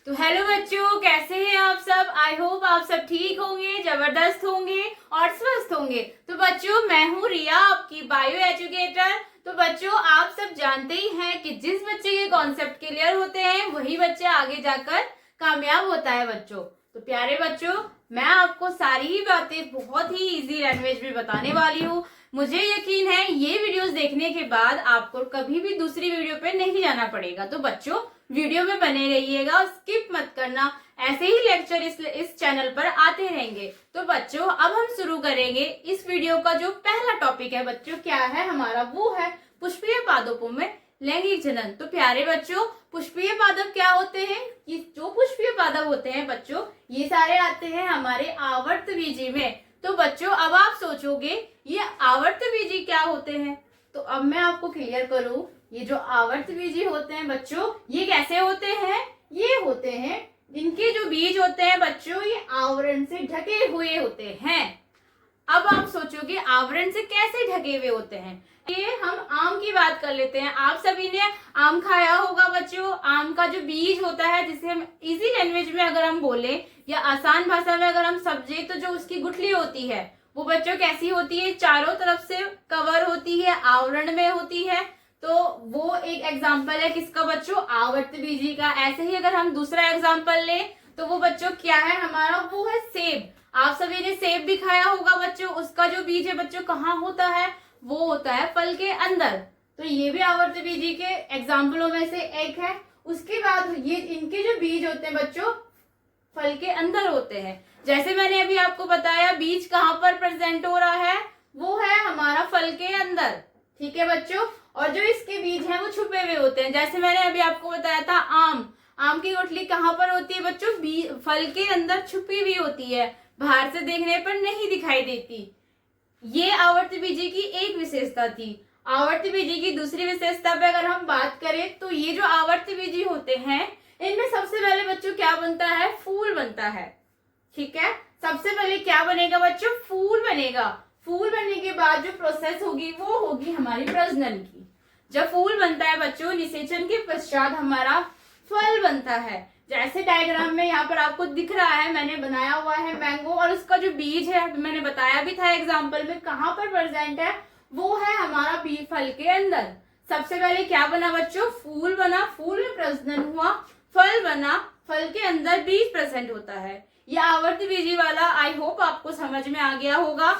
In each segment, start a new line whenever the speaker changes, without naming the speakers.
तो हेलो बच्चों, कैसे हैं आप सब। आई होप आप सब ठीक होंगे, जबरदस्त होंगे और स्वस्थ होंगे। तो बच्चों, मैं हूँ रिया, आपकी बायो एजुकेटर। तो बच्चों, आप सब जानते ही हैं कि जिस बच्चे के कॉन्सेप्ट क्लियर होते हैं वही बच्चे आगे जाकर कामयाब होता है बच्चों। तो प्यारे बच्चों, मैं आपको सारी ही बातें बहुत ही इजी लैंग्वेज में बताने वाली हूँ। मुझे यकीन है ये वीडियोस देखने के बाद आपको कभी भी दूसरी वीडियो पे नहीं जाना पड़ेगा। तो बच्चों, वीडियो में बने रहिएगा, स्किप मत करना। ऐसे ही लेक्चर इस चैनल पर आते रहेंगे। तो बच्चों, अब हम शुरू करेंगे इस वीडियो का जो पहला टॉपिक है बच्चों, क्या है हमारा, वो है पुष्पीय पादपों में लैंगिक जनन। तो प्यारे बच्चों, पुष्पीय पादप क्या होते हैं? ये जो पुष्पीय पादप होते हैं बच्चों, ये सारे आते हैं हमारे आवर्तबीजी में। तो बच्चों, अब आप सोचोगे ये आवर्तबीजी क्या होते हैं, तो अब मैं आपको क्लियर करूं। ये जो आवर्तबीजी होते हैं बच्चों, ये कैसे होते हैं? ये होते हैं, इनके जो बीज होते हैं बच्चों, ये आवरण से ढके हुए होते हैं। अब आप सोचोगे आवरण से कैसे ढके हुए होते हैं? ये हम आम की बात कर लेते हैं। आप सभी ने आम खाया होगा बच्चों। आम का जो बीज होता है, जिसे हम इजी लैंग्वेज में अगर हम बोले या आसान भाषा में अगर हम समझे, तो जो उसकी गुठली होती है वो बच्चों कैसी होती है? चारों तरफ से कवर होती है, आवरण में होती है। तो वो एक एग्जाम्पल है किसका बच्चों? आवर्तबीजी का। ऐसे ही अगर हम दूसरा एग्जाम्पल ले तो वो बच्चों क्या है हमारा? वो है सेब। आप सभी ने सेब भी खाया होगा बच्चों। उसका जो बीज है बच्चों कहाँ होता है? वो होता है फल के अंदर। तो ये भी आवर्तबीजी के एग्जाम्पलों में से एक है। उसके बाद ये इनके जो बीज होते हैं बच्चों, फल के अंदर होते हैं। जैसे मैंने अभी आपको बताया, बीज कहाँ पर प्रेजेंट हो रहा है? वो है हमारा फल के अंदर। ठीक है बच्चों। और जो इसके बीज हैं वो छुपे हुए होते हैं। जैसे मैंने अभी आपको बताया था, आम की गुठली कहाँ पर होती है बच्चों? फल के अंदर छुपी हुई होती है, बाहर से देखने पर नहीं दिखाई देती। ये आवर्तबीजी की एक विशेषता थी। आवर्तबीजी की दूसरी विशेषता पे अगर हम बात करें, तो ये जो आवर्तबीजी होते हैं, इनमें सबसे पहले बच्चों क्या बनता है? फूल बनता है। ठीक है, सबसे पहले क्या बनेगा बच्चों? फूल बनेगा। फूल बनने के बाद जो प्रोसेस होगी वो होगी हमारी प्रजनन की। जब फूल बनता है बच्चों, निषेचन के पश्चात हमारा फल बनता है। जैसे डायग्राम में यहाँ पर आपको दिख रहा है, मैंने बनाया हुआ है मैंगो, और उसका जो बीज है मैंने बताया भी था एग्जाम्पल में कहाँ पर प्रेजेंट है, वो है हमारा बीज फल के अंदर। सबसे पहले क्या बना बच्चों? फूल बना, फूल में प्रजनन हुआ, फल बना, फल के अंदर बीज प्रेजेंट होता है। ये आवर्तबीजी वाला आई होप आपको समझ में आ गया होगा।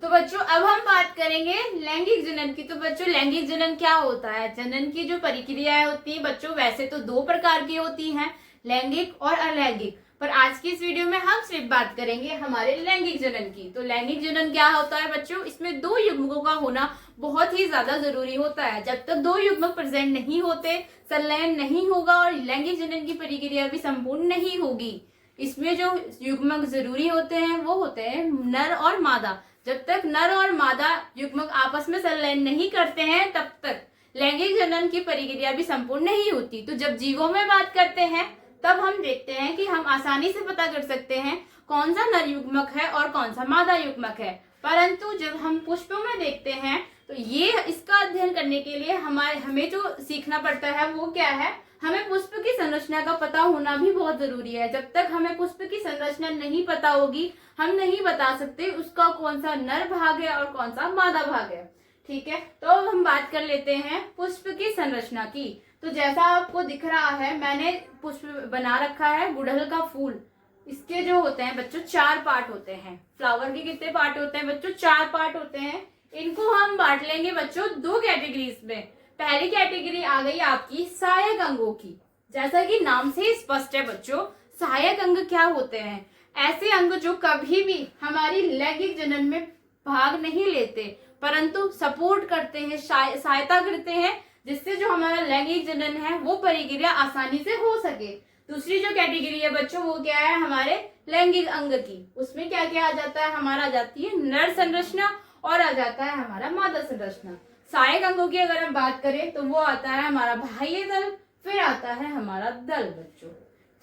तो बच्चों, अब हम बात करेंगे लैंगिक जनन की। तो बच्चों, लैंगिक जनन क्या होता है? जनन की जो प्रक्रियाएं होती है बच्चों, वैसे तो दो प्रकार की होती हैं, लैंगिक और अलैंगिक। पर आज की इस वीडियो में हम सिर्फ बात करेंगे हमारे लैंगिक जनन की। तो लैंगिक जनन क्या होता है बच्चों? इसमें दो युग्मकों का होना बहुत ही ज्यादा जरूरी होता है। जब तक दो युग्मक प्रेजेंट नहीं होते, संलयन नहीं होगा और लैंगिक जनन की प्रक्रिया भी संपूर्ण नहीं होगी। इसमें जो युग्मक जरूरी होते हैं वो होते हैं नर और मादा। जब तक नर और मादा युग्मक आपस में संलयन नहीं करते हैं, तब तक लैंगिक जनन की प्रक्रिया भी संपूर्ण नहीं होती। तो जब जीवों में बात करते हैं, तब हम देखते हैं कि हम आसानी से पता कर सकते हैं कौन सा नर युग्मक है और कौन सा मादा युग्मक है। परंतु जब हम पुष्पों में देखते हैं, तो ये इसका अध्ययन करने के लिए हमें जो सीखना पड़ता है वो क्या है? हमें पुष्प की संरचना का पता होना भी बहुत जरूरी है। जब तक हमें पुष्प की संरचना नहीं पता होगी, हम नहीं बता सकते उसका कौन सा नर भाग है और कौन सा मादा भाग है। ठीक है, तो अब हम बात कर लेते हैं पुष्प की संरचना की। तो जैसा आपको दिख रहा है, मैंने पुष्प बना रखा है, गुड़हल का फूल। इसके जो होते हैं बच्चों, चार पार्ट होते हैं। फ्लावर के कितने पार्ट होते हैं बच्चों? चार पार्ट होते हैं। इनको हम बांट लेंगे बच्चों दो कैटेगरीज में। पहली कैटेगरी आ गई आपकी सहायक अंगों की। जैसा कि नाम से ही स्पष्ट है बच्चों, सहायक अंग क्या होते हैं? ऐसे अंग जो कभी भी हमारी लैंगिक जनन में भाग नहीं लेते, परंतु सपोर्ट करते हैं, सहायता करते हैं, जिससे जो हमारा लैंगिक जनन है वो प्रक्रिया आसानी से हो सके। दूसरी जो कैटेगरी है बच्चों, वो क्या है? हमारे लैंगिक अंग की। उसमें क्या क्या आ जाता है? हमारा आ जाती है नर संरचना और आ जाता है हमारा मादा संरचना। सहायक अंगों की अगर हम बात करें, तो वो आता है हमारा बाह्य दल, फिर आता है हमारा दल बच्चों।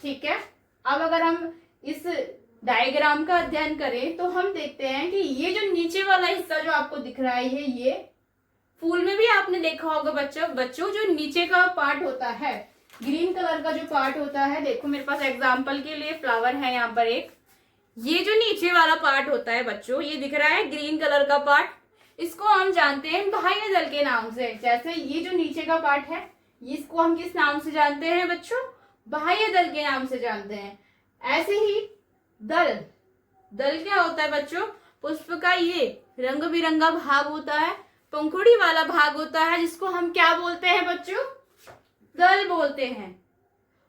ठीक है, अब अगर हम इस डायग्राम का अध्ययन करें, तो हम देखते हैं कि ये जो नीचे वाला हिस्सा जो आपको दिख रहा है, ये फूल में भी आपने देखा होगा बच्चों, जो नीचे का पार्ट होता है, ग्रीन कलर का जो पार्ट होता है, देखो मेरे पास एग्जाम्पल के लिए फ्लावर है यहाँ पर एक, ये जो नीचे वाला पार्ट होता है बच्चों, ये दिख रहा है ग्रीन कलर का पार्ट, इसको हम जानते हैं बाह्य दल के नाम से। जैसे ये जो नीचे का पार्ट है, इसको हम किस नाम से जानते हैं बच्चों? बाह्य दल के नाम से जानते हैं। ऐसे ही दल, दल क्या होता है बच्चों? पुष्प का ये रंग बिरंगा भाग होता है, पंखुड़ी वाला भाग होता है, जिसको हम क्या बोलते हैं बच्चों? दल बोलते हैं।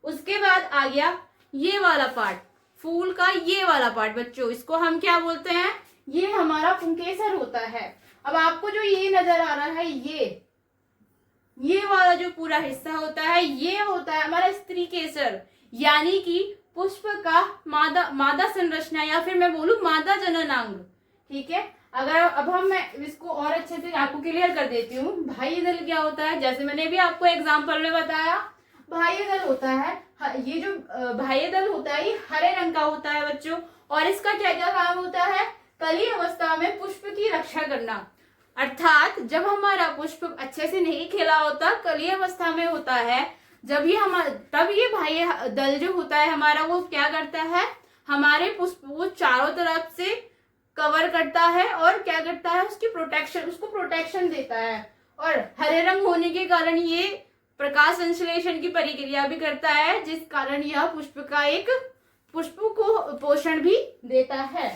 उसके बाद आ गया ये वाला पार्ट, फूल का ये वाला पार्ट बच्चों, इसको हम क्या बोलते हैं? ये हमारा पुंकेसर होता है। अब आपको जो ये नजर आ रहा है, ये वाला जो पूरा हिस्सा होता है, ये होता है हमारा स्त्री केसर, यानी कि पुष्प का मादा संरचना, या फिर मैं बोलूं मादा जननांग। ठीक है, अगर अब मैं इसको और अच्छे से आपको क्लियर कर देती हूँ। बाह्य दल क्या होता है? जैसे मैंने भी आपको एग्जाम्पल में बताया, बाह्य दल होता है, ये जो बाह्य दल होता है ये हरे रंग का होता है बच्चों, और इसका क्या क्या काम होता है? कली अवस्था में पुष्प की रक्षा करना। अर्थात जब हमारा पुष्प अच्छे से नहीं खिला होता, कली अवस्था में होता है, जब ये तब ये बाह्य दल जो होता है हमारा, वो क्या करता है? हमारे पुष्प को चारों तरफ से कवर करता है और क्या करता है? उसको प्रोटेक्शन देता है। और हरे रंग होने के कारण ये प्रकाश संश्लेषण की प्रक्रिया भी करता है, जिस कारण यह पुष्प को पोषण भी देता है।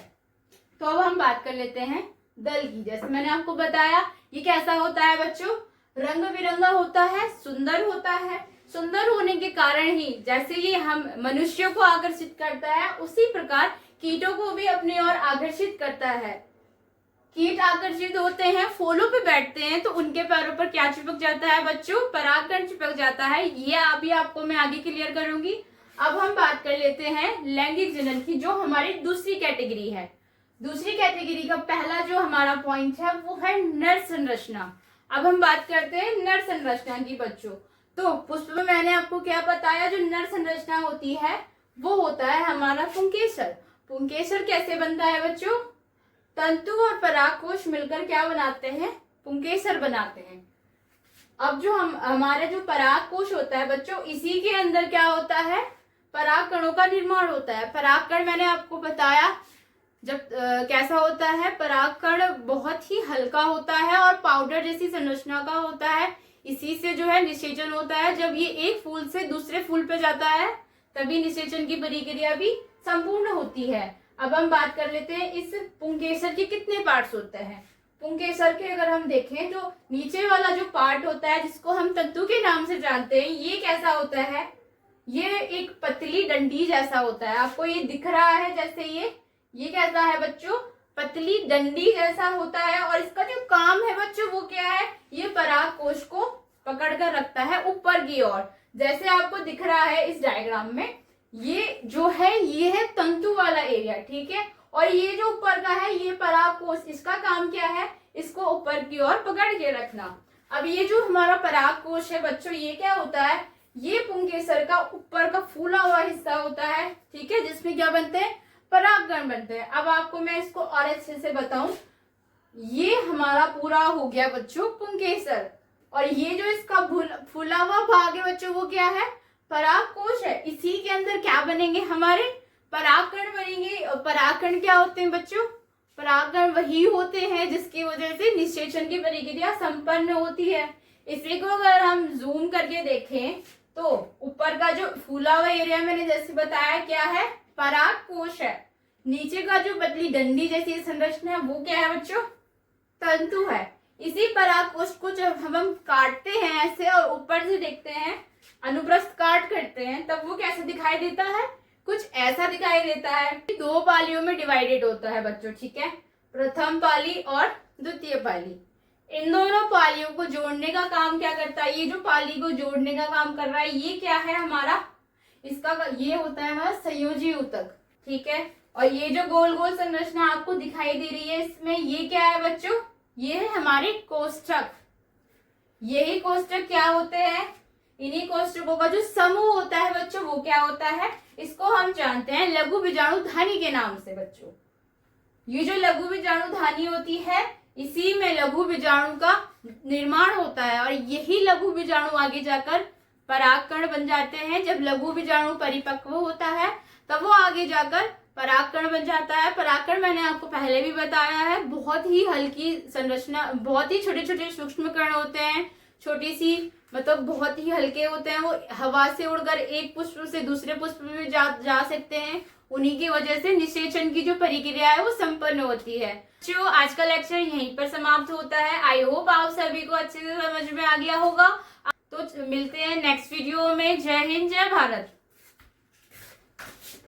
तो अब हम बात कर लेते हैं दल की। जैसे मैंने आपको बताया, ये कैसा होता है बच्चों? रंग बिरंगा होता है, सुंदर होता है। सुंदर होने के कारण ही जैसे ये हम मनुष्यों को आकर्षित करता है, उसी प्रकार कीटों को भी अपनी ओर आकर्षित करता है। कीट आकर्षित होते हैं, फूलों पे बैठते हैं, तो उनके पैरों पर क्या चिपक जाता है बच्चों? परागकण चिपक जाता है। ये अभी आपको मैं आगे क्लियर करूंगी। अब हम बात कर लेते हैं लैंगिक जनन की, जो हमारी दूसरी कैटेगरी है। दूसरी कैटेगरी का पहला जो हमारा पॉइंट है वो है नर संरचना। अब हम बात करते हैं नर संरचना की बच्चों। तो पुष्प में मैंने आपको क्या बताया? जो नर संरचना होती है वो होता है हमारा पुंकेसर। पुंकेसर कैसे बनता है बच्चों? तंतु और परागकोश मिलकर क्या बनाते हैं? पुंकेसर बनाते हैं। अब जो हमारे जो परागकोश होता है बच्चों, इसी के अंदर क्या होता है? परागकणों का निर्माण होता है। परागकण मैंने आपको बताया जब कैसा होता है? परागकण बहुत ही हल्का होता है और पाउडर जैसी संरचना का होता है। इसी से जो है निषेचन होता है। जब ये एक फूल से दूसरे फूल पे जाता है, तभी निषेचन की प्रक्रिया भी संपूर्ण होती है। अब हम बात कर लेते हैं इस पुंकेसर के कितने पार्ट्स होते हैं। पुंकेसर के अगर हम देखें, जो नीचे वाला जो पार्ट होता है, जिसको हम तंतु के नाम से जानते हैं, ये कैसा होता है? ये एक पतली डंडी जैसा होता है। आपको ये दिख रहा है जैसे ये कैसा है बच्चों? पतली डंडी जैसा होता है। और इसका जो काम है बच्चों वो क्या है? ये परागकोश को पकड़ कर रखता है ऊपर की ओर, जैसे आपको दिख रहा है इस डायग्राम में। ये जो है ये है तंतु वाला एरिया, ठीक है। और ये जो ऊपर का है ये परागकोश, इसका काम क्या है? इसको ऊपर की ओर पकड़ के रखना। अब ये जो हमारा परागकोश है बच्चों, ये क्या होता है? ये पुंकेसर का ऊपर का फूला हुआ हिस्सा होता है, ठीक है, जिसमें क्या बनते हैं? परागकण बनते हैं। अब आपको मैं इसको और अच्छे से बताऊं, ये हमारा पूरा हो गया बच्चों पुंकेसर। और ये जो इसका फूला हुआ भाग है बच्चों, वो क्या है? परागकोश है। इसी के अंदर क्या बनेंगे? हमारे परागकण बनेंगे। और परागकण क्या होते हैं बच्चों? परागकण वही होते हैं जिसकी वजह से निषेचन की प्रक्रिया संपन्न होती है। इसी को अगर हम जूम करके देखें तो ऊपर का जो फूला हुआ एरिया मैंने जैसे बताया क्या है? परागकोश है। नीचे का जो पतली डंडी जैसी संरचना है वो क्या है बच्चों? तंतु है। इसी परागकोश को जब हम काटते हैं ऐसे और ऊपर से देखते हैं, अनुप्रस्थ काट करते हैं, तब वो कैसे दिखाई देता है? कुछ ऐसा दिखाई देता है। दो पालियों में डिवाइडेड होता है बच्चों, ठीक है, प्रथम पाली और द्वितीय पाली। इन दोनों पालियों को जोड़ने का काम क्या करता है? ये जो पाली को जोड़ने का काम कर रहा है ये क्या है हमारा? इसका ये होता है हमारा संयोजी ऊतक, ठीक है। और ये जो गोल गोल संरचना आपको दिखाई दे रही है इसमें, ये क्या है बच्चों? ये है हमारे कोष्ठक। यही कोष्ठक क्या होते हैं? इन्हीं कोष्ठकों का जो समूह होता है बच्चों वो क्या होता है? इसको हम जानते हैं लघु बीजाणुधानी के नाम से बच्चों। ये जो लघु बीजाणुधानी होती है, इसी में लघु बीजाणु का निर्माण होता है और यही लघु बीजाणु आगे जाकर परागकण बन जाते हैं। जब लघु बीजाणु परिपक्व होता है तब वो आगे जाकर परागकण बन जाता है। परागकण मैंने आपको पहले भी बताया है, बहुत ही हल्की संरचना, बहुत ही छोटे छोटे सूक्ष्म कण होते हैं, छोटी सी मतलब बहुत ही हल्के होते हैं। वो हवा से उड़कर एक पुष्प से दूसरे पुष्प में जा सकते हैं। उन्हीं की वजह से निषेचन की जो प्रक्रिया है वो संपन्न होती है। जो आज का लेक्चर यहीं पर समाप्त होता है। आई होप आप सभी को अच्छे से समझ में आ गया होगा। तो मिलते हैं नेक्स्ट वीडियो में। जय हिंद, जय भारत।